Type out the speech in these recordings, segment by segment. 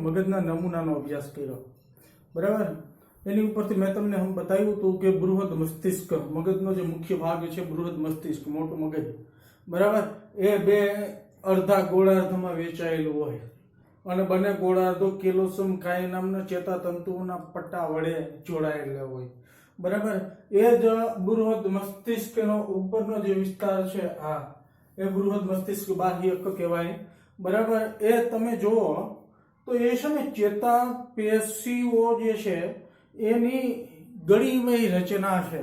મગજના નમૂનાનો અભ્યાસ કર્યો, બરાબર. એની ઉપરથી મેં તમને બતાવ્યું હતું કે બૃહદ મસ્તિષ્ક, મગજનો જે મુખ્ય ભાગ છે બૃહદ મસ્તિષ્ક, મોટું મગજ, બરાબર, એ બે અડધા ગોળાર્ધમાં વહેંચાયેલું હોય અને બંને ગોળાર્ધો કેલોસમ કાય નામના ચેતાતંતુઓના પટ્ટા વડે જોડાયેલા હોય, બરાબર. એ જ બૃહદ મસ્તિષ્કનો ઉપરનો જે વિસ્તાર છે આ એ બૃહદ મસ્તિષ્ક બાહ્યક કહેવાય, બરાબર. એ તમે જુઓ તો એ છે ને ચેતા પેશીઓ જે છે એની ગળીમય રચના છે,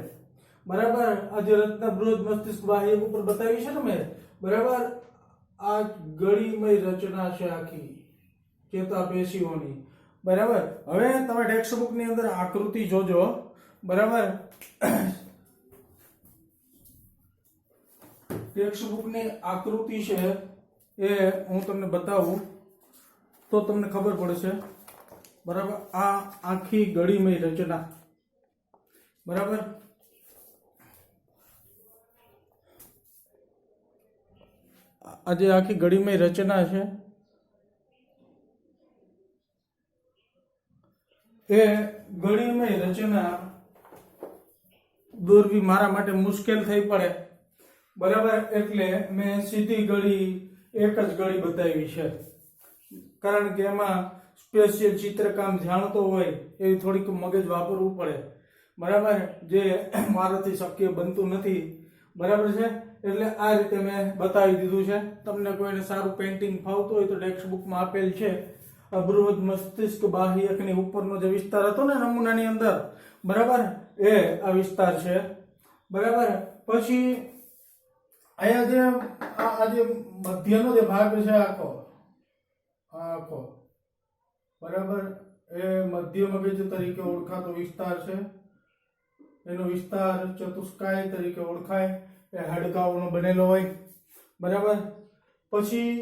બરાબર. આ જે રચના બૃહદ મસ્તિષ્ક બાહ્યક ઉપર બતાવી છે ને મેં, બરાબર, આ ગળીમય રચના છે આખી ચેતા પેશીઓની, બરાબર. હવે તમે ટેક્સ્ટ બુક ની અંદર આકૃતિ જોજો, બરાબર. ટેક્સ્ટ બુક ની આકૃતિ છે એ હું તમને બતાવું તો તમને ખબર પડશે, બરાબર. આ આખી ગળીમય રચના, બરાબર. આ જે આખી ગળીમય રચના છે એ ગળીમય રચના દોરવી મારા માટે મુશ્કેલ થઈ પડે, બરાબર. એટલે મેં સીધી ગળી એક જ ગળી બતાવી છે, કારણ કે એમાં સ્પેશિયલ ચિત્રકામ જાણતો હોય એવી થોડીક મગજ વાપરવું પડે, બરાબર, જે મારાથી શક્ય બનતું નથી, બરાબર છે. એટલે આ રીતે મેં બતાવી દીધું છે. તમને કોઈને સારું પેઇન્ટિંગ ફાવતું હોય તો ટેક્સ્ટ બુકમાં આપેલ છે. બૃહદ મસ્તિષ્ક બાહ્યકની ઉપરનો જે વિસ્તાર હતો ને નમૂનાની અંદર, બરાબર, એ આ વિસ્તાર છે, બરાબર. પછી અહીંયા જે મધ્યનો જે ભાગ છે આખો, બરાબર, એ મધ્ય મગજ તરીકે ઓળખાતો વિસ્તાર છે. એનો વિસ્તાર ચતુષ્કાય તરીકે ઓળખાય, એ હાડકાઓનો બનેલો હોય, બરાબર. પછી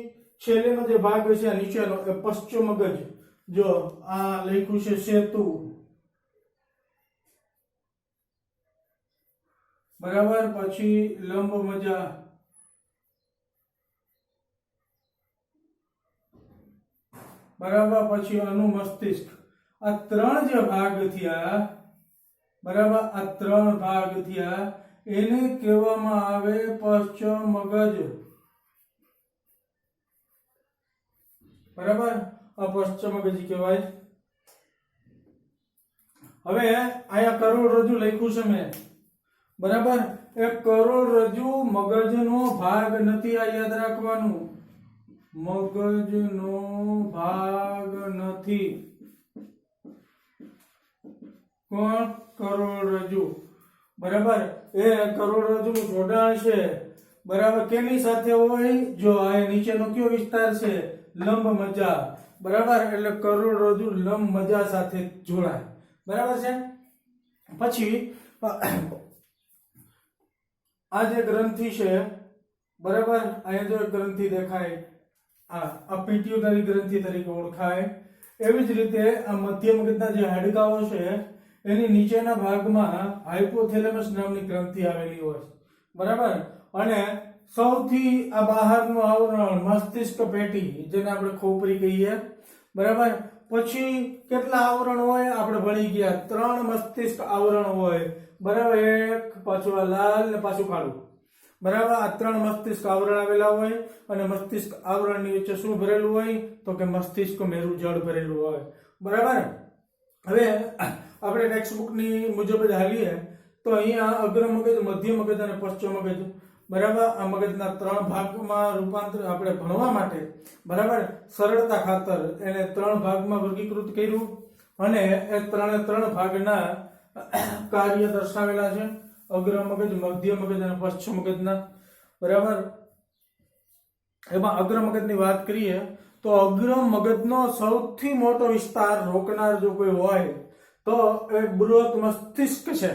છેલ્લેનો જે ભાગ છે નીચેનો એ પશ્ચિમ મગજ, જો આ લખ્યું છે સેતુ, બરાબર. પછી લંબ મજા, બરાબર. પછી અનુમસ્તિષ્ક. આ ત્રણ જે ભાગ થયા, બરાબર, આ ત્રણ ભાગ થયા એને કહેવામાં આવે પશ્ચિમ મગજ, બરાબર. આ પશ્ચિમ મગજ કહેવાય. હવે અહીંયા કરોડરજ્જુ લખ્યું છે મેં, બરાબર. એ કરોડરજ્જુ મગજનો ભાગ નથી, આ યાદ રાખવાનું, મગજનો ભાગ નથી. કોણ? કરોડરજ્જુ, બરાબર. એ કરોડરજ્જુ જોડાણ છે, બરાબર. કેની સાથે હોય? જો આ નીચેનો કયો વિસ્તાર છે? લંબ મજા, બરાબર. એટલે કરોડરજ્જુ લંબ મજા સાથે જોડાય, બરાબર છે. પછી આ જે ગ્રંથિ છે, બરાબર, અહીંયા જો ગ્રંથિ દેખાય, આ પિટ્યુટરી ગ્રંથિ તરીકે ઓળખાય. એવી જ રીતે આ મધ્ય મગજના જે હાડકાઓ છે એની નીચેના ભાગમાં હાઇપોથેલેમસ નામની ગ્રંથિ આવેલી હોય, બરાબર. અને સૌથી આ બહારનું આવરણ મસ્તિષ્ક પેટી, જેને આપણે ખોપરી કહીએ, બરાબર. પછી કેટલા આવરણ હોય? આપણે ભણી ગયા 3 મસ્તિષ્ક આવરણ હોય, બરાબર. એક, પાછું આ લાલ ને પાછું કાળું, બરાબર. આ 3 મસ્તિષ્ક આવરણ આવેલા હોય અને મસ્તિષ્ક આવરણની વચ્ચે શું ભરેલું હોય? તો કે મસ્તિષ્ક મેરુ જળ ભરેલું હોય, બરાબર. હવે આપણે ટેક્સ્ટ બુક ની મુજબ જ હાલીએ તો અહીંયા અગ્ર મગજ, મધ્ય મગજ અને પશ્ચિમ મગજ, બરાબર. આ મગજના 3 ભાગમાં રૂપાંતર આપણે ભણવા માટે, બરાબર, સરળતા ખાતર એને 3 ભાગમાં વર્ગીકૃત કર્યું અને એ 3 ભાગના કાર્ય દર્શાવેલા છે, અગ્ર મગજ, મધ્ય મગજ અને પશ્ચિમ મગજના, બરાબર. એમાં અગ્ર મગજની વાત કરીએ તો અગ્ર મગજનો સૌથી મોટો વિસ્તાર રોકનાર જો કોઈ હોય તો એ બૃહદ મસ્તિષ્ક છે,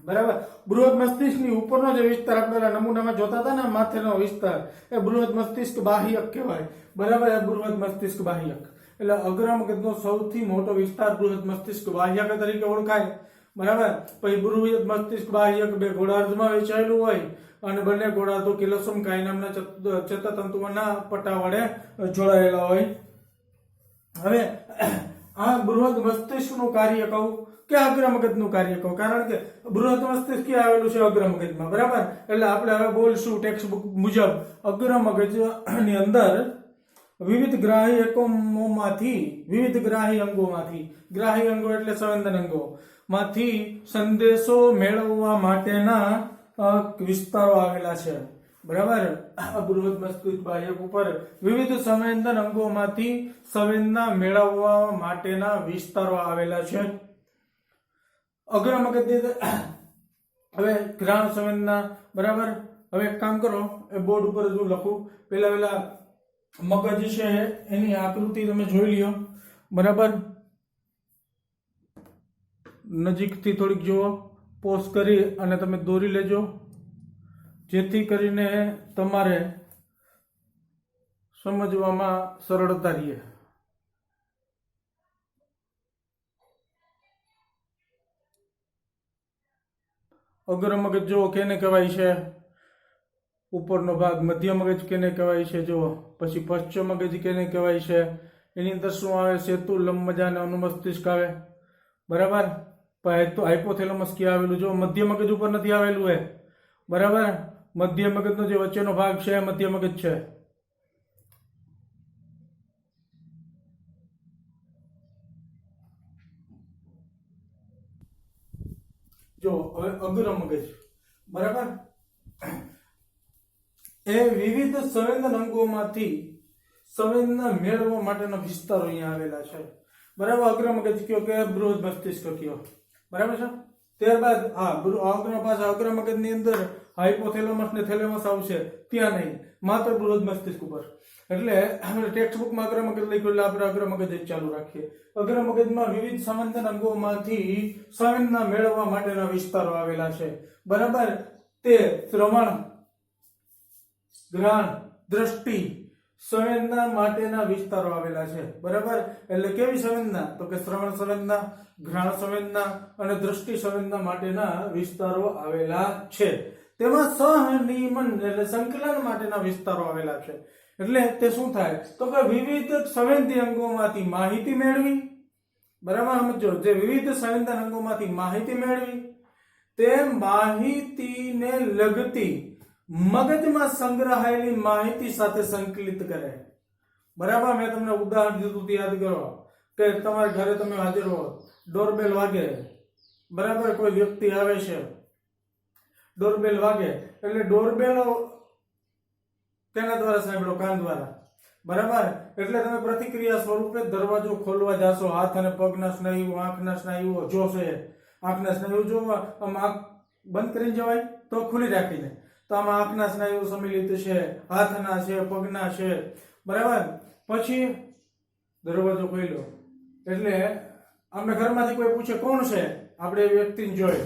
બરાબર. બૃહદ મસ્તિષ્કની ઉપરનો જે વિસ્તાર આપણે નમૂનામાં જોતા હતા ને, માથેનો વિસ્તાર, એ બૃહદ મસ્તિષ્ક બાહ્યક કહેવાય, બરાબર. એ બૃહદ મસ્તિષ્ક બાહ્યક એટલે અગ્ર મગજનો સૌથી મોટો વિસ્તાર બૃહદ મસ્તિષ્ક બાહ્યક તરીકે ઓળખાય, બરાબર. પછી બૃહદ મસ્તિષ્ક બાહ્યક બે ગોળાર્ધમાં વહેંચાયેલું હોય અને બંને ગોળાર્ધો કેલોસમ કાય નામના ચેતાતંતુઓના પટ્ટા વડે જોડાયેલા હોય, હવે આ બૃહદ મસ્તિષ્કનું કાર્ય કહું કે અગ્ર મગજનું કાર્ય કહું, કારણ કે બૃહદ મસ્તિષ્ક ક્યાં આવેલું છે? અગ્ર મગજમાં, બરાબર. એટલે આપણે હવે બોલશું ટેક્સ્ટ બુક મુજબ અગ્ર મગજની અંદર વિવિધ ગ્રાહી એકમોમાંથી, વિવિધ ગ્રાહી અંગોમાંથી, ગ્રાહી અંગો એટલે સંવેદન અંગો માંથી સંદેશો મેળવવા માટેના વિસ્તારો આવેલા છે, બરાબર. બૃહદ મસ્તિષ્ક બાહ્યક ઉપર વિવિધ સંવેદન અંગોમાંથી સંવેદના મેળવવા માટેના વિસ્તારો આવેલા છે. અગ્ર મગજની હવે ઘ્રાણ સંવેદના, બરાબર. હવે એક કામ કરો, એ બોર્ડ ઉપર જ હું લખું. પેલા મગજ છે એની આકૃતિ તમે જોઈ લ્યો, બરાબર. નજીકથી થોડીક જુઓ, પોઝ કરી અને તમે દોરી લેજો, જેથી કરીને તમારે સમજવામાં સરળતા રહે. અગ્ર મગજ જુઓ કેને કહેવાય છે? ઉપરનો ભાગ. મધ્ય મગજ કેને કહેવાય છે? જુઓ. પછી પશ્ચિમ મગજ કેને કહેવાય છે? એની અંદર શું આવે? સેતુ, લંબમજ્જા અને અનુમસ્તિષ્ક આવે, બરાબર. હાઇપોથેલેમસ ક્યાં આવેલું? જો મધ્ય મગજ ઉપર નથી આવેલું, બરાબર. મધ્ય મગજનો જે વચ્ચેનો ભાગ છે એ મધ્ય મગજ છે. જો હવે અગ્ર મગજ, બરાબર, એ વિવિધ સંવેદન અંગોમાંથી સંવેદના મેળવવા માટેના વિસ્તારો અહીંયા આવેલા છે, બરાબર. અગ્ર મગજ કયો કે બૃહદ મસ્તિષ્ક કયો, બરાબર છે. ત્યારબાદ અગ્ર મગજની અંદર હાઇપોથેલેમસ ને થેલેમસ આવશે, ત્યાં નહીં, માત્ર બૃહદ મસ્તિષ્ક ઉપર. એટલે ટેક્સ્ટ બુકમાં અગ્ર મગજ લખ્યું એટલે આપણે અગ્ર મગજ જ ચાલુ રાખીએ. અગ્ર મગજમાં વિવિધ સંવેદન અંગોમાંથી સંવેદના મેળવવા માટેના વિસ્તારો આવેલા છે, બરાબર. તે શ્રવણ, ઘ્રાણ, દ્રષ્ટિ સંવેદના માટેના વિસ્તારો આવેલા છે, બરાબર. એટલે કેવી સંવેદના? તો કે શ્રવણ સંવેદના, ઘ્રાણ સંવેદના અને દ્રષ્ટિ સંવેદના માટેના વિસ્તારો આવેલા છે. તેમાં સહનિયમન એટલે સંકલન માટેના વિસ્તારો આવેલા છે. એટલે તે શું થાય? તો કે વિવિધ સંવેદી અંગોમાંથી માહિતી મેળવી, બરાબર. સમજો, જે વિવિધ સંવેદન અંગોમાંથી માહિતી મેળવી, તે માહિતીને લગતી મગજમાં સંગ્રહાયેલી માહિતી સાથે સંકલિત કરે, બરાબર. મેં તમને ઉદાહરણ દીધું, યાદ કરો કે તમારા ઘરે તમે હાજર હો, ડોરબેલ વાગે, બરાબર. કોઈ વ્યક્તિ આવે છે, ડોરબેલ વાગે એટલે ડોરબેલ કેના દ્વારા સાંભળો? કાન દ્વારા, બરાબર. એટલે તમે પ્રતિક્રિયા સ્વરૂપે દરવાજો ખોલવા જાશો, હાથ અને પગના સ્નાયુઓ, આંખના સ્નાયુઓ જોશે. આંખના સ્નાયુઓ જોવા, આમ આંખ બંધ કરીને જવાય તો ખુલ્લી રાખીને, તો આમાં આંખના સ્નાયુઓ સમિલિત છે, હાથના છે, પગના છે, બરાબર. પછી દરવાજો ખોલ્યો એટલે આપણે ઘરમાંથી કોઈ પૂછે કોણ છે, આપણે એ વ્યક્તિને જોઈએ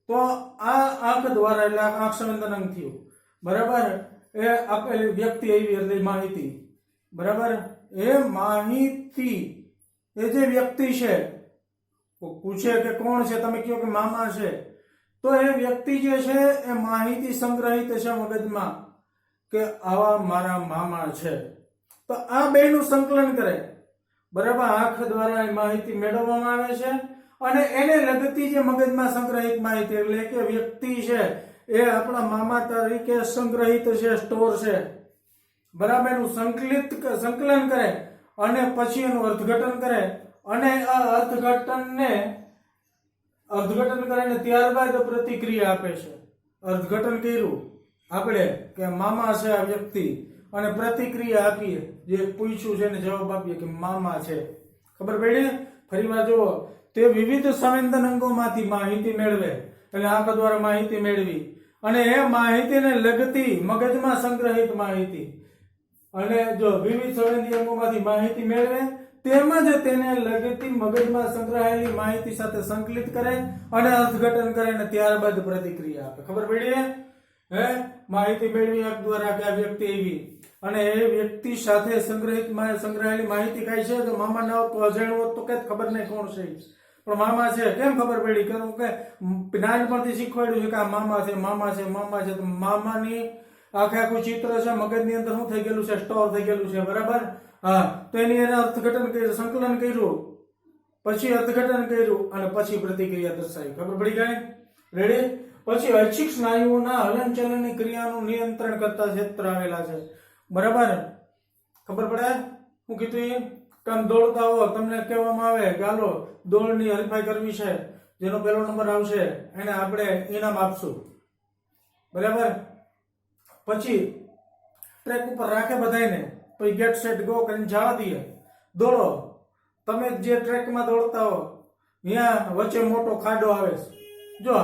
તો આ આંખ દ્વારા, એટલે આંખ સંવેદન અંગ થયું, બરાબર. એ આપેલી વ્યક્તિ આવી એટલે માહિતી, બરાબર. એ માહિતી, એ જે વ્યક્તિ છે પૂછે કે કોણ છે, તમે કહો કે મામા છે, તો એ વ્યક્તિ જે છે એ માહિતી સંગ્રહિત છે મગજમાં કે આવા મારા મામા છે. તો આ બેનું સંકલન કરે, બરાબર. આંખ દ્વારા એ માહિતી મેળવવામાં આવે છે અને એને લગતી જે મગજમાં સંગ્રહિત માહિતી, એટલે કે વ્યક્તિ છે એ આપણા મામા તરીકે સંગ્રહિત છે, સ્ટોર છે, બરાબર. એનું સંકલન કરે અને પછી એનું અર્થઘટન કરે અને આ અર્થઘટન કરીને ત્યારબાદ પ્રતિક્રિયા આપે છે. અર્થઘટન કર્યું આપણે કે મામા છે આ વ્યક્તિ, અને પ્રતિક્રિયા આપીએ, જે પૂછ્યું છે ને જવાબ આપીએ કે મામા છે. ખબર પડી? ફરીવાર જુઓ, તે વિવિધ સંવેદન અંગોમાંથી માહિતી મેળવે, એટલે આંખ દ્વારા માહિતી મેળવી અને એ માહિતીને લગતી મગજમાં સંગ્રહિત માહિતી, અને જો વિવિધ સંવેદી અંગોમાંથી માહિતી મેળવે તેમજ તેને લગતી મગજમાં સંગ્રહાયેલી માહિતી સાથે સંકલિત કરે અને અર્થઘટન કરે અને ત્યારબાદ પ્રતિક્રિયા આપે. ખબર પડી? માહિતી મેળવી આંખ દ્વારા કે આ વ્યક્તિ એવી, અને એ વ્યક્તિ સાથે સંગ્રહાયેલી માહિતી કઈ છે? તો મામા ના હોત તો અજાણ્યું હોત તો કઈ ખબર નહીં કોણ છે, પણ મામા છે. કેમ ખબર પડી? કે નાનપણથી શીખવાડ્યું છે કે આ મામા છે, મામા છે, મામા છે. તો મામાની આખું ચિત્ર છે મગજની અંદર શું થઈ ગયેલું છે? સ્ટોર થઈ ગયેલું છે, બરાબર. હા, તો એની એને અર્થઘટન કર્યું, સંકલન કર્યું, પછી અર્થઘટન કર્યું અને પછી પ્રતિક્રિયા દર્શાવી. ખબર પડી ગઈ? રેડી? પછી ઐચ્છિક સ્નાયુઓના હલનચલનની ક્રિયાનું નિયંત્રણ કરતા ક્ષેત્ર આવેલા છે. બરાબર? ખબર પડે? હું કીધું તમે દોડતા હો, તમને કહેવામાં આવે કે હાલો દોડની હરીફાઈ કરવી છે, જેનો પહેલો નંબર આવશે એને આપણે ઇનામ આપશું. બરાબર? પછી ટ્રેક ઉપર રાખે બધાને, પછી ગેટ સેટ ગો કરીને જવા દઈએ, દોડો. તમે જે ટ્રેકમાં દોડતા હો ત્યાં વચ્ચે મોટો ખાડો આવે છે. જો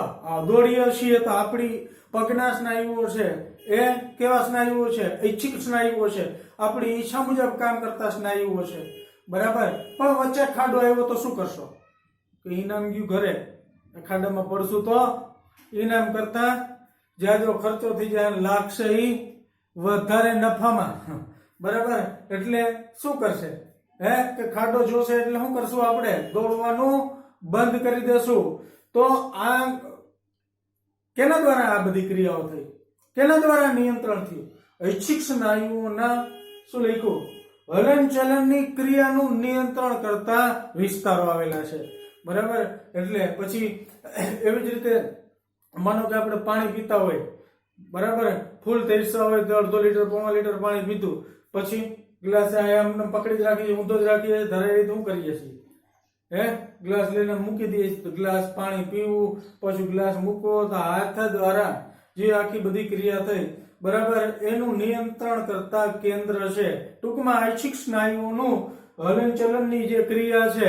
દોડીએ છીએ તો આપણી પગના સ્નાયુઓ છે એ કેવા સ્નાયુઓ છે? ઐચ્છિક સ્નાયુઓ છે, આપણી ઈચ્છા મુજબ કામ કરતા સ્નાયુઓ છે. બરાબર? પણ વચ્ચે ખાડો આવ્યો તો શું કરશો? ઇનામ ગયું ઘરે. ખાડામાં પડશું તો ઇનામ કરતા જ્યાદો ખર્ચો થઈ જાય, લાગશે એ વધારે નફામાં. બરાબર? એટલે શું કરશે? કે ખાડો જોશે એટલે શું કરશું? આપણે દોડવાનું બંધ કરી દેશું. તો આ કેના દ્વારા આ બધી ક્રિયાઓ થઈ? કેના દ્વારા નિયંત્રણ થયું? ઐચ્છિક સ્નાયુઓના શું લખ્યું? હલનચલનની ક્રિયાનું નિયંત્રણ કરતા વિસ્તારો આવેલા છે. બરાબર? એટલે પછી એવી જ રીતે માનો કે આપણે પાણી પીતા હોય, બરાબર, ફૂલ તરસ્યા હોય તો 1.5 લીટર 1.5 લીટર પાણી પીધું, પછી ગ્લાસ આમ પકડી જ રાખીએ, ઊંધો જ રાખીએ, ધરાવી શું કરીએ છીએ? ગ્લાસ લઈને મૂકી દઈએ તો ગ્લાસ પાણી પીવું, પછી ગ્લાસ મૂકો તો હાથ દ્વારા જે આખી બધી ક્રિયા થઈ, બરાબર, એનું નિયંત્રણ કરતા કેન્દ્ર છે. ટૂંકમાં ઐચ્છિક સ્નાયુઓનું હલનચલનની જે ક્રિયા છે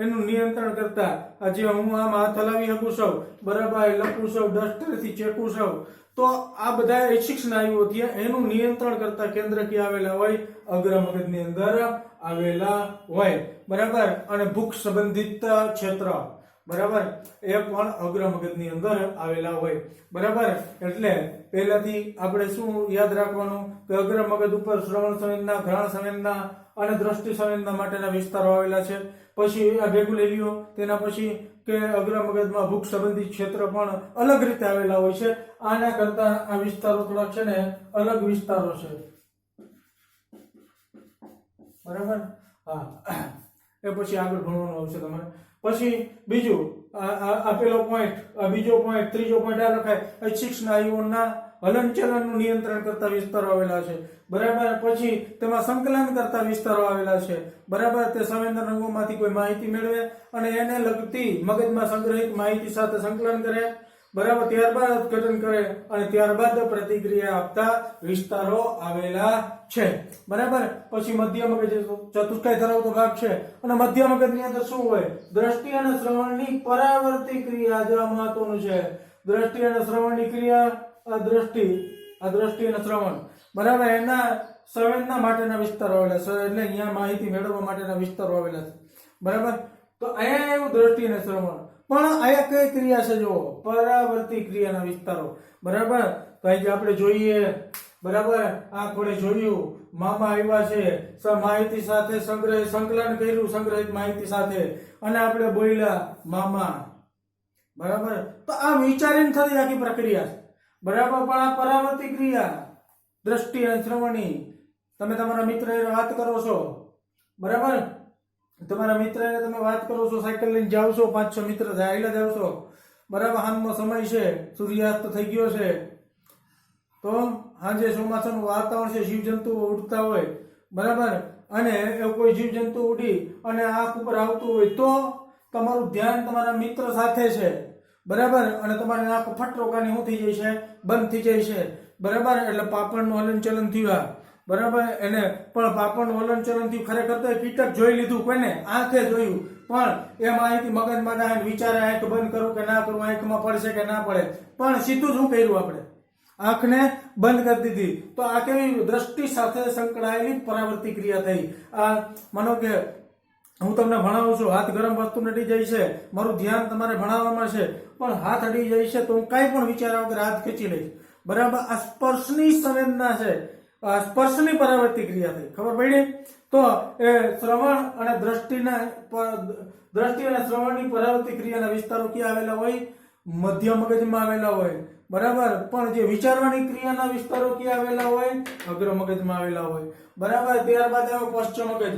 એનું નિયંત્રણ કરતા, આજે હું આમ હાથ હલાવી શકું છું, બરાબર, લખું છું, ડસ્ટરથી ચેકું છું, તો આ બધા ઐચ્છિક સ્નાયુઓ થયા, એનું નિયંત્રણ કરતા કેન્દ્ર ક્યાં આવેલા હોય? અગ્ર મગજની અંદર આવેલા હોય. બરાબર? અને ભૂખ સંબંધિત ક્ષેત્ર, બરાબર, એ પણ અગ્ર મગજની અંદર આવેલા હોય. બરાબર? એટલે પહેલાથી આપણે શું યાદ રાખવાનું કે અગ્ર મગજ ઉપર શ્રવણ સંવેદના, ઘ્રાણ સંવેદના અને દ્રષ્ટિ સંવેદના માટેના વિસ્તારો આવેલા છે. પછી આ ભેગું લઈ લ્યો. તેના પછી કે અગ્ર મગજમાં ભૂખ સંબંધિત ક્ષેત્ર પણ અલગ રીતે આવેલા હોય છે. આના કરતા આ વિસ્તારો થોડાક છે ને અલગ વિસ્તારો છે. બરાબર? હા, એ પછી આગળ ભણવાનું આવશે તમારે. પછી બીજું આ પેલો પોઈન્ટ, આ બીજો પોઈન્ટ, ત્રીજો પોઈન્ટ આ લખાય ઐચ્છિક સ્નાયુઓના હલનચલનનું નિયંત્રણ કરતા વિસ્તારો આવેલા છે. બરાબર? પછી તેમાં સંકલન કરતા વિસ્તારો આવેલા છે. બરાબર? તે સંવેદન અંગોમાંથી કોઈ માહિતી મેળવે અને એને લગતી મગજમાં સંગ્રહિત માહિતી સાથે સંકલન કરે. બરાબર? ત્યારબાદ અર્થઘટન કરે અને ત્યારબાદ પ્રતિક્રિયા આપતા વિસ્તારો આવેલા છે. બરાબર? પછી મધ્ય મગજ ચતુષ્કાય ધરાવતો ભાગ છે અને મધ્ય મગજની અંદર શું હોય? દ્રષ્ટિ અને શ્રવણની પરાવર્તી ક્રિયા જે મહત્વનું છે. દ્રષ્ટિ અને શ્રવણની ક્રિયા, આ દ્રષ્ટિ અને શ્રવણ, બરાબર, એના સંવેદના માટેના વિસ્તારો આવેલા છે. એટલે અહીંયા માહિતી મેળવવા માટેના વિસ્તારો આવેલા છે. બરાબર? તો અહીંયા એવું દ્રષ્ટિ અને શ્રવણ, પણ અહીંયા કઈ ક્રિયા છે? જો પરાવર્તી ક્રિયાના વિસ્તારો. બરાબર? તો આજે આપણે જોઈએ, બરાબર, આ કોણે જોયું? મામા આવ્યા છે, માહિતી સાથે સંકલન કર્યું, સંગ્રહિત માહિતી સાથે, અને આપણે બોલ્યા મામા. બરાબર? તો આ વિચારીને થતી આખી પ્રક્રિયા છે. બરાબર? પણ આ પરાવર્તી ક્રિયા દ્રષ્ટિ અને શ્રવણની, તમે તમારા મિત્ર વાત કરો છો, બરાબર, તમારા મિત્ર તમે વાત કરો છો, સાયકલ લઈને જાવ છો, 5-6 મિત્ર ચાલ્યા જાવ છો, બરાબર, હાલનો સમય છે, સૂર્યાસ્ત થઈ ગયો છે, તો આજે ચોમાસાનું વાતાવરણ છે, જીવજંતુઓ ઉડતા હોય, બરાબર, અને કોઈ જીવજંતુ ઉડી અને આંખ ઉપર આવતું હોય તો તમારું ધ્યાન તમારા મિત્ર સાથે છે. બરાબર? અને તમારી આંખ ફટરોકાની શું થઈ જાય છે? બંધ થઈ જાય છે. બરાબર? એટલે પાપણનું હલનચલન થયું. બરાબર? એને પણ પાપણનું હલનચલન થયું, ખરેખર તો કીટક જોઈ લીધું, કોઈને આંખે જોયું, પણ એ માહિતી મગજમાં ના વિચારે આંખ બંધ કરું કે ના કરું, આંખમાં પડશે કે ના પડે, પણ સીધું શું કર્યું? આપણે આંખને બંધ કરી દીધી. તો આ કેવી દ્રષ્ટિ સાથે સંકળાયેલી પરાવર્તી ક્રિયા થઈ. આ માનો કે હું તમને ભણાવું છું, હાથ ગરમ વસ્તુ અડી જાય છે, મારું ધ્યાન તમારે ભણાવવામાં છે, પણ હાથ અડી જાય છે તો હું કાંઈ પણ વિચાર્યા વગર હાથ ખેંચી લઈશ. બરાબર? આ સ્પર્શની સંવેદના છે, સ્પર્શની પરાવર્તી ક્રિયા થઈ. ખબર પડી? તો એ શ્રવણ અને દ્રષ્ટિ અને શ્રવણની પરાવર્તી ક્રિયાના વિસ્તારો ક્યાં આવેલા હોય? મધ્ય મગજમાં આવેલા હોય. બરાબર, પણ જે વિચારવાની ક્રિયાના વિસ્તારો ક્યાં આવેલા હોય? અગ્ર મગજમાં આવેલા હોય, બરાબર. ત્યારબાદ આવે પશ્ચ મગજ,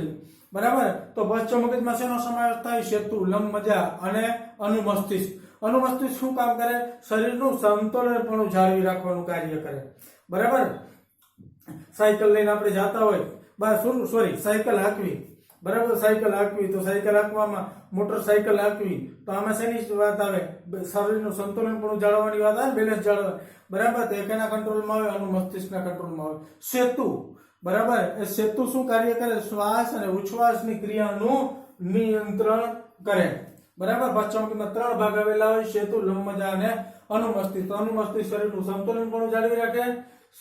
બરાબર. તો પશ્ચ મગજમાં શેનો સમાવેશ થાય? સેતુ, લંબમજા અને અનુમસ્તિષ્ક. અનુમસ્તિષ્ક શું કામ કરે? શરીરનું સમતોલનપણું જાળવી રાખવાનું કાર્ય કરે, બરાબર. સાયકલ લઈને આપણે જતા હોય, સાયકલ હાંકવી, બરાબર. સાયકલ હાંકવી, તો સાયકલ હાંકવામાં મોટરસાયકલ હાંકવી, તો આમાં શેની વાત આવે? શરીરનું સંતુલનપણું જાળવવાની વાત આવે, બેલેન્સ જાળવવા, બરાબર. તો એના કંટ્રોલમાં આવે, અનુમસ્તિષ્કના કંટ્રોલમાં આવે. સેતુ, બરાબર. એ સેતુ શું કાર્ય કરે? શ્વાસ અને ઉચ્છ્વાસની ક્રિયાનું નિયંત્રણ કરે, બરાબર. પશ્ચમમગજમાં 3 ભાગ આવેલા હોય: સેતુ, લંબમજા અને અનુમસ્તિષ્ક. અનુમસ્તિષ્ક શરીરનું સંતુલનપણું જાળવી રાખે,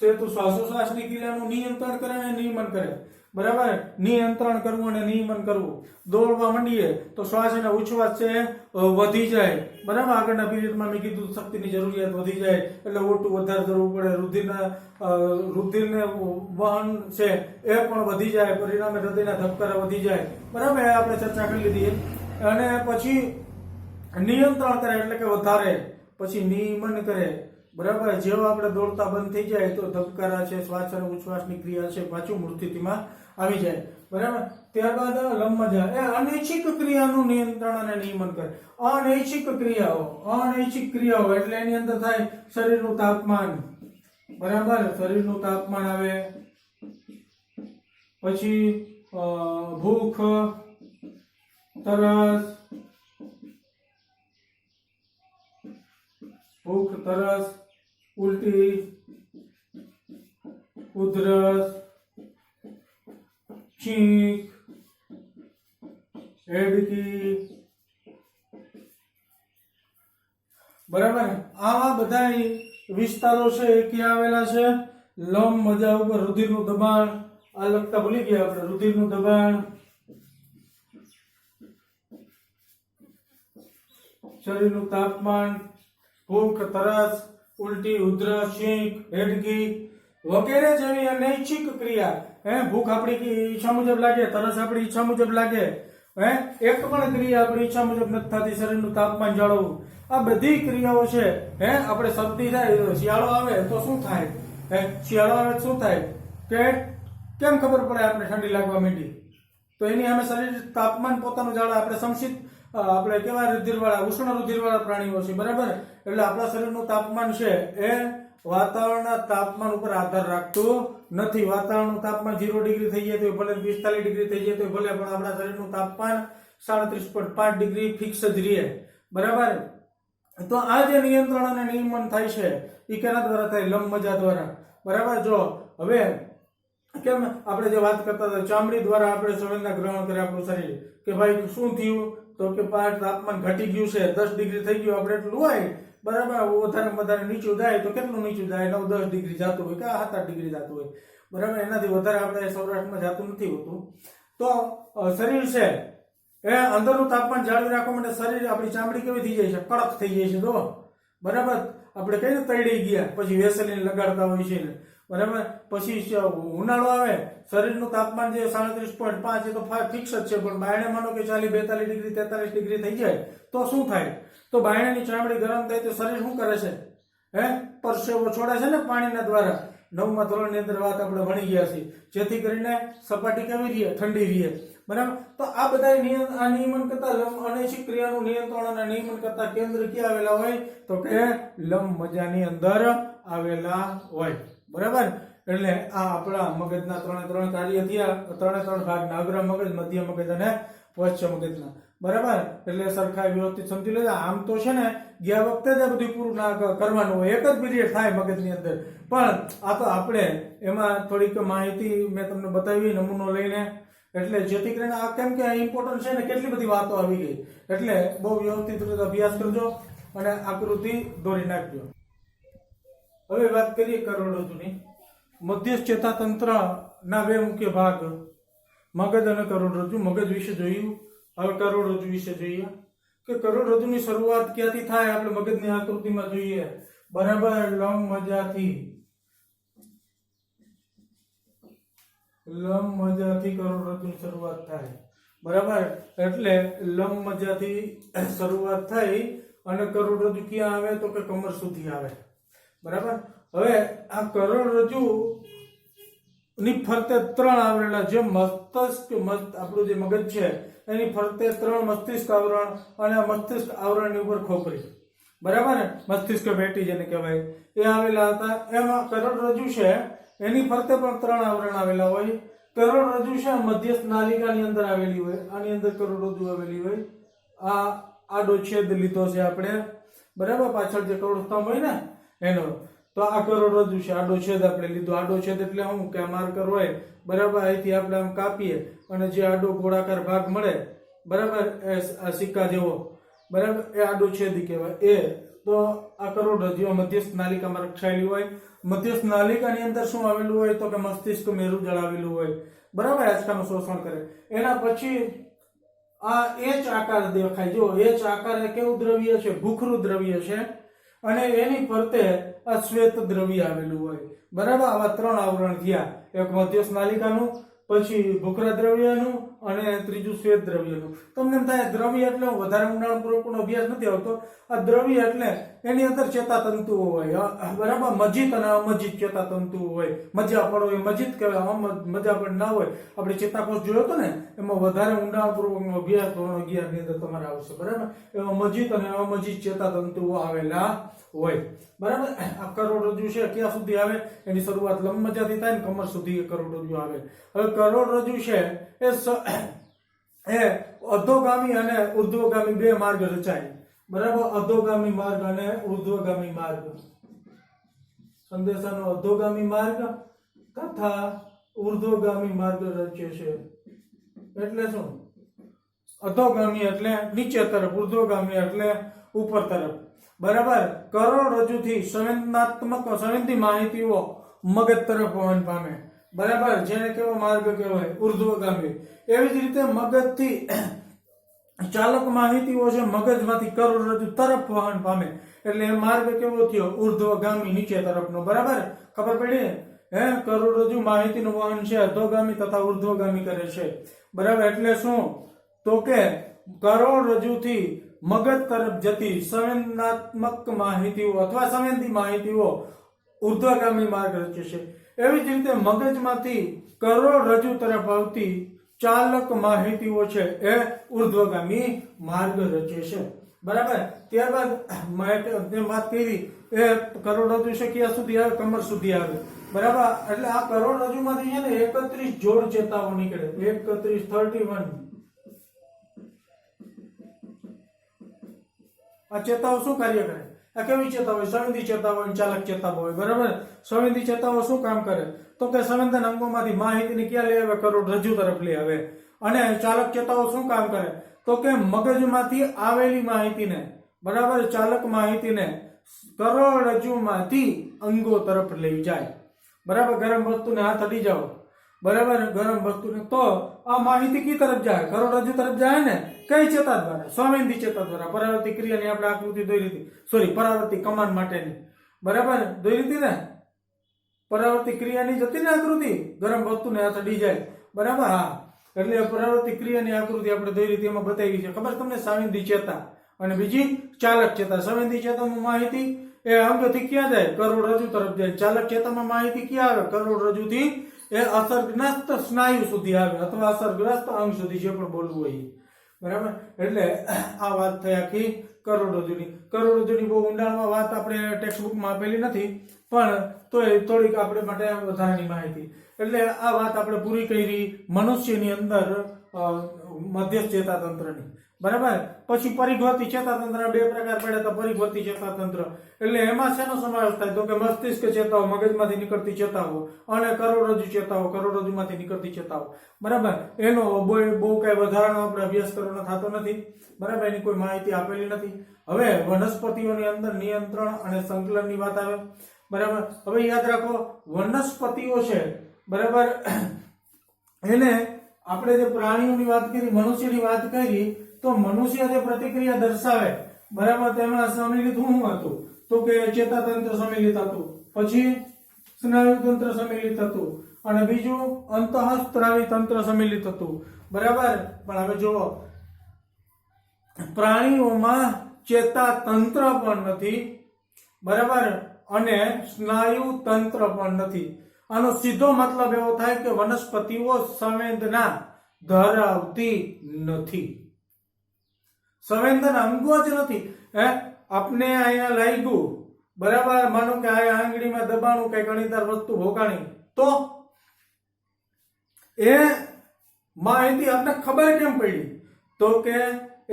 સેતુ શ્વાસોશ્વાસની ક્રિયાનું નિયંત્રણ કરે અને નિયમન કરે, બરાબર. નિયંત્રણ કરવું અને નિયમન કરવું. દોડવા માંડીએ તો શ્વાસ અને ઉચ્છ્વાસ છે વધી જાય, બરાબર. આગળના પીરિયડમાં મેં કીધું શક્તિની જરૂરિયાત વધી જાય એટલે ઓટું વધારે કરવું પડે, રુધિરને વહન છે એ પણ વધી જાય, પરિણામે હૃદયના ધબકારા વધી જાય, બરાબર. આપણે ચર્ચા કરી લીધી. અને પછી નિયંત્રણ કરે એટલે કે વધારે, પછી નિયમન કરે, બરાબર. જેવો આપણે દોડતા બંધ થઈ જાય તો ધબકારા છે, શ્વાસ અને ઉચ્છ્વાસની ક્રિયા છે પાછું મૂળ સ્થિતિમાં આવી જાય, બરાબર. ત્યારબાદ લંબમજા, એ અનૈચ્છિક ક્રિયાનું નિયંત્રણ અને નિયમન કરે. અનૈચ્છિક ક્રિયાઓ એટલે એની અંદર થાય શરીરનું તાપમાન, બરાબર. શરીરનું તાપમાન આવે, પછી ભૂખ, તરસ, ઉલટી, ઉધરસ, છીંક, હેડકી, બરાબર. આવા બધા વિસ્તારો છે એ ક્યાં આવેલા છે? લંબમજા ઉપર. રુધિરનું દબાણ, આ લખતા ભૂલી ગયા આપણે. રુધિરનું દબાણ, શરીરનું તાપમાન, ભૂખ, તરસ, ઉલટી, ઉધરસ, છીંક, હેડકી વગેરે જેવી અનૈચ્છિક ક્રિયા. ભૂખ આપણી ઈચ્છા મુજબ લાગે, તરસ આપણી ઈચ્છા મુજબ લાગે, એક પણ ક્રિયા આપણી ઈચ્છા મુજબ નથી થતી. શરીરનું તાપમાન જાળવવું, આ બધી ક્રિયાઓ છે. આપણે શરદી થાય, શિયાળો આવે તો શું થાય? શિયાળો આવે તો શું થાય? કે કેમ ખબર પડે આપણે ઠંડી લાગવા માંડી? તો એની સામે શરીર તાપમાન પોતાનું જાળવે. આપણે સમશીત, આપણે કેવા રુધિરવાળા, ઉષ્ણ રુધિરવાળા પ્રાણીઓ છે, બરાબર. એટલે આપણા શરીરનું તાપમાન છે એ વાતાવરણના તાપમાન ઉપર આધાર રાખતું નથી. વાતાવરણનું તાપમાન 0 ડિગ્રી થઈ જાય તો ભલે, 45 ડિગ્રી થઈ જાય તો ભલે, પણ આપણા શરીરનું તાપમાન 37.5 ડિગ્રી ફિક્સ જ રહે, બરાબર. તો આ જે નિયંત્રણ અને નિયમન થાય છે એ કેના દ્વારા થાય? લંબમજા દ્વારા, બરાબર. જો હવે કેમ આપણે જે વાત કરતા હતા, ચામડી દ્વારા આપણે સંવેદના ગ્રહણ કરે આપણું શરીર, કે ભાઈ શું થયું? તો કે તાપમાન ઘટી ગયું છે, 10 ડિગ્રી થઈ ગયું, આપણે એટલું હોય, બરાબર. વધારે નીચું જાય તો કેટલું નીચું જાય? 9-10 ડિગ્રી જતું હોય કે 7-8 ડિગ્રી જતું હોય, બરાબર. એનાથી વધારે આપણે સૌરાષ્ટ્રમાં જતું નથી હોતું. તો શરીર છે એ અંદરનું તાપમાન જાળવી રાખવા માટે શરીર, આપણી ચામડી કેવી થઈ જાય છે? કડક થઈ જાય છે, જો, બરાબર. આપણે કઈ તળી ગયા પછી વેસલીન લગાડતા હોય છે, બરાબર. પછી ઉનાળો આવે, શરીરનું તાપમાન જે 37.5 એ તો ફિક્સ જ છે, પણ બાયણે માનો કે 40-42 ડિગ્રી 43 ડિગ્રી થઈ જાય તો શું થાય? તો બાયણાની ચામડી ગરમ થાય તો શરીર શું કરે છે? પરસેવો છોડે છે ને પાણીના દ્વારા. 9મા ધોરણની અંદર વાત આપણે ભણી ગયા છીએ, જેથી કરીને સપાટી કેવી રહે? ઠંડી રહે, બરાબર. તો આ બધા નિયમન કરતા, અનૈચ્છિક ક્રિયાનું નિયંત્રણ અને નિયમન કરતા કેન્દ્ર ક્યાં આવેલા હોય? તો કે લંબમજાની અંદર આવેલા હોય, બરાબર. એટલે આ આપણા મગજના 3 કાર્ય થયા, 3 ભાગના: અગ્ર મગજ, મધ્ય મગજ અને પશ્ચ મગજના, બરાબર. એટલે સરખા વ્યવસ્થિત સમજી લેજો. આમ તો છે ને ગયા વખતે જ બધું પૂરું ના કરવાનું હોય, એક જ પીરિયડ થાય મગજની અંદર, પણ આ તો આપણે એમાં થોડીક માહિતી મેં તમને બતાવી નમૂનો લઈને, એટલે જેથી કરીને આ કેમ કે ઇમ્પોર્ટન્ટ છે ને, કેટલી બધી વાતો આવી ગઈ, એટલે બહુ વ્યવસ્થિત રીતે અભ્યાસ કરજો અને આકૃતિ દોરી નાખજો. હવે વાત કરીએ કરોડરજ્જુની. મધ્યસ્થ ચેતાતંત્ર ના 2 મુખ્ય ભાગ, મગજ અને કરોડરજ્જુ. મગજ વિશે જોયું, હવે કરોડરજ્જુ વિશે જોઈએ કે કરોડરજ્જુની શરૂઆત ક્યાંથી થાય? આપણે મગજની આકૃતિમાં જોઈએ, બરાબર. લંબમજાથી કરોડરજ્જુની શરૂઆત થાય, બરાબર. એટલે લંબમજાથી શરૂઆત થઈ અને કરોડરજ્જુ ક્યાં આવે? તો કે કમર સુધી આવે, બરાબર. હવે આ કરોડરજ્જુ ની ફરતે 3 આવરણના જે મસ્તિષ્ક આપણું જે મગજ છે એની ફરતે 3 મસ્તિષ્ક આવરણ અને મસ્તિષ્ક આવરણની ઉપર ખોપરી, બરાબર ને, મસ્તિષ્ક પેટી જેને કહેવાય એ આવેલા હતા. એમાં કરોડરજ્જુ છે એની ફરતે પણ 3 આવરણ આવેલા હોય. કરોડરજ્જુ છે મધ્યસ્થ નાલિકાની અંદર આવેલી હોય, આની અંદર કરોડરજ્જુ આવેલી હોય. આ આડો છેદ લીધો છે આપણે, બરાબર, પાછળ જે કરોડ સ્તંભ હોય ને એનો. તો આ કરોડરજ્જુ છે, આડો છેદ આપણે લીધો. આડો છેદ એટલે શું કે માર્કર હોય, બરાબર, અહીંથી આપણે આમ કાપીએ અને જે આડો ગોળાકાર ભાગ મળે, બરાબર, એ આ સિક્કા જેવો, બરાબર, એ આડો છેદ કહેવાય. એ તો આ કરોડરજ્જુ મધ્યસ્થ નાલિકામાં રખાયેલી હોય. મધ્યસ્થ નાલિકાની અંદર શું આવેલું હોય તો કે મસ્તિષ્ક મેરુદળ આવેલું હોય, બરાબર, આંચકાનું શોષણ કરે. એના પછી આ એચ આકાર દેખાય. જો એચ આકાર એ કેવું દ્રવ્ય છે? ભૂખરું દ્રવ્ય છે. અને એની ફરતે આ શ્વેત દ્રવ્ય આવેલું હોય, બરાબર. આવા 3 આવરણ થયા, એક મધ્યસ્થ નાલિકાનું, પછી ભૂખરા દ્રવ્યનું અને ત્રીજું શ્વેત દ્રવ્યનું. તમને એમ થાય દ્રવ્ય એટલે વધારે ઊંડાણપૂર્વકનો અભ્યાસ નથી આવતો. આ દ્રવ્ય એટલે એની અંદર ચેતાતંતુઓ હોય, બરાબર, મજિત અને અમજિત ચેતાતંતુઓ હોય. મજાપડ હોય મજિત કહેવાય, મજાપડ ના હોય. આપણે ચેતાકોષ જોયો હતો ને, એમાં વધારે ઊંડાણપૂર્વકનો અભ્યાસ ધોરણ 11 ની અંદર તમારે આવશે, બરાબર. એમાં મજિત અને અમજિત ચેતાતંતુઓ આવેલા હોય, બરાબર. આ કરોડરજ્જુ છે ક્યાં સુધી આવે? એની શરૂઆત લંબમજાથી થાય ને કમર સુધી કરોડરજ્જુ આવે. હવે કરોડરજ્જુ છે એ અધોગામી અને ઉર્ધ્વગામી 2 માર્ગ રચાય, બરાબર. અધોગામી માર્ગ અને ઉર્ધ્વગામી માર્ગ. સંદેશાનો અધોગામી માર્ગ તથા ઉર્ધ્વગામી માર્ગ રચે છે. એટલે શું? અધોગામી એટલે નીચે તરફ, ઉર્ધ્વગામી એટલે ઉપર તરફ, બરાબર. કરોડરજ્જુથી સંવેદી માહિતીઓ મગજ તરફ વહન પામે, બરાબર, જેને કેવો માર્ગ કહેવાય? ઉર્ધ્વગામી. એવી જ રીતે મગજથી ચાલક માહિતીઓ છે મગજમાંથી કરોડરજ્જુ તરફ વહન પામે, એટલે એ માર્ગ કેવો થયો? ઉર્ધ્વગામી, નીચે તરફનો, બરાબર. ખબર પડી? કરોડરજ્જુ માહિતીનું વહન છે અધોગામી તથા ઉર્ધ્વગામી કરે છે, બરાબર. એટલે શું? તો કે કરોડરજ્જુથી મગજ તરફ જતી સંવેદનાત્મક માહિતીઓ અથવા સંવેદી માહિતીઓ ઉર્ધ્વગામી માર્ગ રચે છે. એવી જ રીતે મગજમાંથી કરોડરજ્જુ તરફ આવતી ચાલક માહિતીઓ છે એ ઉર્ધ્વગામી માર્ગ રચે છે, બરાબર. ત્યારબાદ વાત કરી એ કરોડરજ્જુ છે ક્યાં સુધી આવે? કમર સુધી આવે, બરાબર. એટલે આ કરોડરજ્જુમાંથી છે ને 31 જોડ ચેતાઓ નીકળે. 31 આ ચેતાઓ શું કાર્ય કરે? આ કેવી ચેતા હોય? સંવેદી ચેતા હોય, ચાલક ચેતા હોય, બરાબર. સંવેદી ચેતાઓ શું કામ કરે? તો કે સંવેદન અંગોમાંથી માહિતીને ક્યાં લઈ આવે? કરોડરજ્જુ તરફ લઈ આવે. અને ચાલક ચેતાઓ શું કામ કરે? તો કે મગજમાંથી આવેલી માહિતીને, બરાબર, ચાલક માહિતીને કરોડરજ્જુમાંથી અંગો તરફ લઈ જાય, બરાબર. ગરમ વસ્તુને હાથ અડી જાઓ, બરાબર, ગરમ વસ્તુને, તો આ માહિતી કી તરફ જાય? કરોડરજ્જુ તરફ જાય ને. કઈ ચેતા દ્વારા? સંવેદી ચેતા દ્વારા. પરાવર્તી ક્રિયાની આપણે આકૃતિ દોરી હતી, સોરી, પરાવર્તી કમાન્ડ માટેની, બરાબર, દોરી હતી ને. પરાવર્તી ક્રિયાની જ હતી ને આકૃતિ, ગરમ વસ્તુને હાથ અડી જાય, બરાબર. હા, એટલે પરાવર્તી ક્રિયાની આકૃતિ આપણે દોરી હતી, એમાં બતાવી છે. ખબર તમને? સંવેદી ચેતા અને બીજી ચાલક ચેતા. સંવેદી ચેતામાં માહિતી એ અંગથી ક્યાં જાય? કરોડરજ્જુ તરફ જાય. ચાલક ચેતામાં માહિતી ક્યાં આવે? કરોડરજ્જુથી એ અસરગ્રસ્ત સ્નાયુ સુધી આવે અથવા અસરગ્રસ્ત અંગ સુધી, જે પણ બોલવું હોય, બરાબર. એટલે આ વાત થઈ આખી કરોડરજ્જુની. કરોડરજ્જુની બહુ ઊંડાણમાં વાત આપણે ટેક્સ્ટ બુકમાં આપેલી નથી, પણ તોય થોડીક આપણે માટે વધારાની માહિતી. એટલે આ વાત આપણે પૂરી કરી મનુષ્યની અંદર મધ્યસ્થ ચેતાતંત્રની, બરાબર. પછી પરિઘવર્તી ચેતાતંત્ર 2 પ્રકાર પડ્યા હતા. પરિઘવર્તી ચેતાતંત્ર એટલે એમાં શેનો સમાવેશ થાય? તો કે મસ્તિષ્ક ચેતાઓ, મગજમાંથી નીકળતી ચેતાઓ, અને કરોડરજ્જુ ચેતાઓ, કરોડરજ્જુમાંથી નીકળતી ચેતાઓ, બરાબર. એનો બહુ કઈ વધારાનો આપણે અભ્યાસ કરવાનો થતો નથી, બરાબર. એની કોઈ માહિતી આપેલી નથી. હવે વનસ્પતિઓની અંદર નિયંત્રણ અને સંકલનની વાત આવે, બરાબર. હવે યાદ રાખો, વનસ્પતિઓ છે, બરાબર, એને આપણે જે પ્રાણીઓની વાત કરી, મનુષ્યની વાત કરી, તો મનુષ્ય જે પ્રતિક્રિયા દર્શાવે, બરાબર, તેમાં સમિલિત શું હતું? તો કે ચેતાતંત્ર સમિલિત હતું, પછી સ્નાયુ તંત્ર સમિલિત હતું, અને બીજું અંતઃસ્ત્રાવી તંત્ર સમિલિત હતું, બરાબર. પણ હવે જુઓ, પ્રાણીઓમાં ચેતાતંત્ર પણ નથી, બરાબર, અને સ્નાયુ તંત્ર પણ નથી. આનો સીધો મતલબ એવો થાય કે વનસ્પતિઓ સંવેદના ધરાવતી નથી, સંવેદન અંગો જ નથી. આપને અહીંયા લાગ્યું, બરાબર, માનો કે આ આંગળીમાં દબાણું કઈ ઘણીદાર વસ્તુ ભોગાણી, તો એ માહિતી આપને ખબર કેમ પડી? તો કે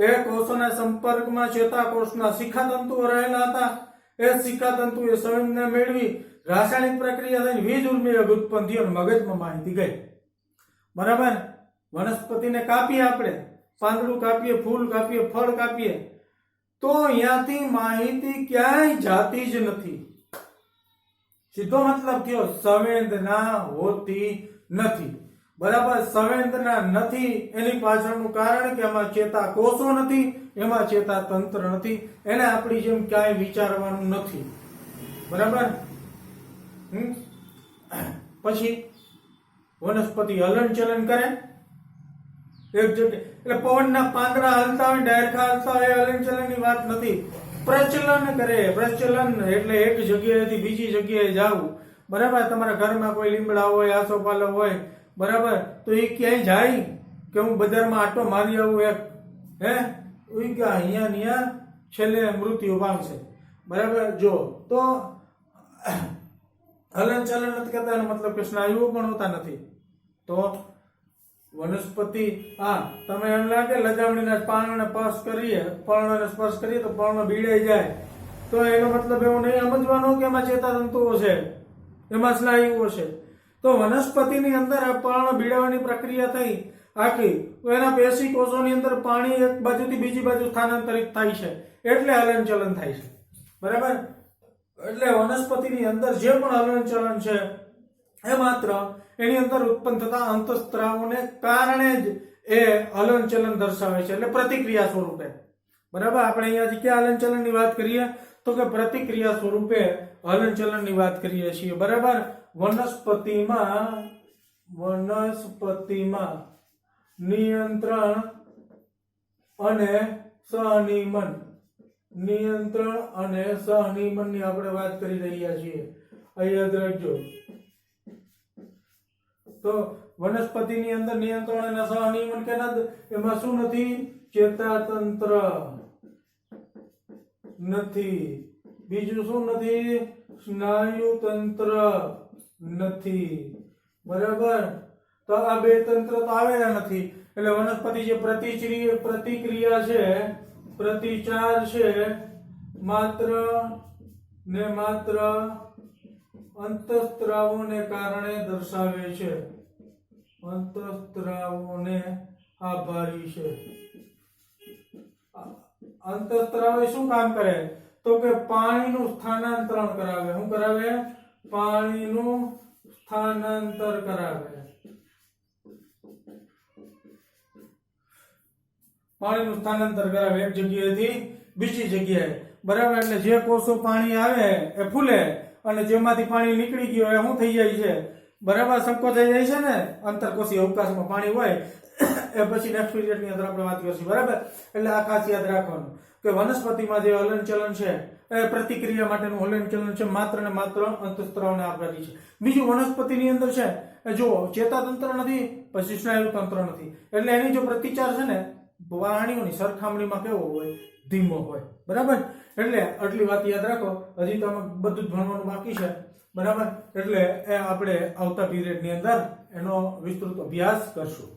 એ કોષોના સંપર્કમાં ચેતાકોષના શિખાતંતુઓ રહેલા હતા. એ શિખાતંતુએ સંવેદના મેળવી, રાસાયણિક પ્રક્રિયા થઈને વીજ ઉર્મિવેગ ઉત્પન્ન થયો અને મગજમાં માહિતી ગઈ. બરાબર, વનસ્પતિને કાપીએ આપણે, પાંદડું કાપીએ, ફૂલ કાપીએ, ફળ કાપીએ, તો અહીંયાથી માહિતી ક્યાંય જાતી જ નથી. સીધો મતલબ થયો સંવેદના હોતી નથી. બરાબર, સંવેદના નથી એની પાછળનું કારણ કે એમાં ચેતાકોષો નથી, એમાં ચેતાતંત્ર નથી, એને આપણી જેમ ક્યાંય વિચારવાનું નથી. બરાબર. પછી વનસ્પતિ હલન ચલન કરે એક જગ્યાએ, એટલે પવનના પાંદડા હલતા હોય, ડાયરખા હલતા હોય, હલન ચલનની વાત નથી. પ્રચલન કરે. પ્રચલન એટલે એક જગ્યાએથી બીજી જગ્યાએ જાવું. બરાબર, તમારા ઘરમાં કોઈ લીમડા હોય, આસોપાલવ હોય, બરાબર, તો એ ક્યાંય જાય કે હું બજારમાં આટો મારી આવું એક, અહીંયા છેલ્લે મૃત્યુ પામશે. બરાબર, જો તો હલન ચલન નથી કરતા એનો મતલબ કે સ્નાયુઓ પણ હોતા નથી. તો વનસ્પતિ, તમે એમ લાગે લજામણીના પર્ણને સ્પર્શ કરીએ તો પર્ણ બીડાઈ જાય, તો એનો મતલબ એવો નહીં સમજવાનો કે એમાં ચેતાતંતુઓ છે, એમાં સ્નાયુઓ છે. તો વનસ્પતિની અંદર પર્ણ બીડાવાની પ્રક્રિયા થઈ આખી, તો એના પેશી કોષોની અંદર પાણી એક બાજુથી બીજી બાજુ સ્થાનાંતરિત થાય છે, એટલે હલન ચલન થાય છે. બરાબર, એટલે વનસ્પતિની અંદર જે પણ હલન ચલન છે એ માત્ર એની અંદર ઉત્પન્ન થતા અંતઃસ્ત્રાવોને કારણે જ એ હલન ચલન દર્શાવે છે, એટલે પ્રતિક્રિયા સ્વરૂપે. બરાબર, આપણે અહીંયા ક્યાં હલન ચલનની વાત કરીએ? તો કે પ્રતિક્રિયા સ્વરૂપે હલન ચલનની વાત કરીએ છીએ. બરાબર, વનસ્પતિમાં નિયંત્રણ અને સહનિયમન, નિયંત્રણ અને સહનિયમનની આપણે વાત કરી રહ્યા છીએ. યાદ રાખજો. તો વનસ્પતિની અંદર નિયંત્રણ અને સહનિયમન કેના? એમાં શું નથી? ચેતાતંત્ર નથી. બીજું શું નથી? સ્નાયુ તંત્ર નથી. બરાબર, તો આ બે તંત્ર તો આવેલા નથી. એટલે વનસ્પતિ જે પ્રતિક્રિયા છે, પ્રતિચાર છે, માત્ર ને માત્ર અંતઃસ્ત્રાવોને કારણે દર્શાવે છે. અંતઃસ્ત્રાવોને આભારી છે. અંતઃસ્ત્રાવો શું કામ કરે? તો કે પાણીનું સ્થાનાંતરણ કરાવે. શું કરાવે? પાણીનું સ્થાનાંતર કરાવે. પાણીનું સ્થાનાંતર કરાવે એક જગ્યાએથી બીજી જગ્યાએ. બરાબર, એટલે જે કોષો પાણી આવે એ ફૂલે, અને જેમાંથી પાણી નીકળી ગયું એ શું થઈ જાય છે? બરાબર, સંકોચાઈ જાય છે ને. અંતરકોષીય અવકાશમાં પાણી હોય એ પછી નેક્સ્ટ પીરિયડની અંદર આપણે વાત કરીશું. બરાબર, એટલે આ ખાસ યાદ રાખવાનું કે વનસ્પતિમાં જે હલન ચલન છે એ પ્રતિક્રિયા માટેનું હલન ચલન છે, માત્ર ને માત્ર અંતઃસ્ત્રાવને આભારી છે. બીજું વનસ્પતિની અંદર છે એ જો ચેતાતંત્ર નથી, પછી સ્નાયુ તંત્ર નથી, એટલે એની જો પ્રતિચાર છે ને પ્રાણીઓની સરખામણીમાં કેવો હોય? ધીમો હોય. બરાબર, એટલે આટલી વાત યાદ રાખો. હજી તમે બધું જ ભણવાનું બાકી છે. બરાબર, એટલે એ આપણે આવતા પીરિયડની અંદર એનો વિસ્તૃત અભ્યાસ કરશું.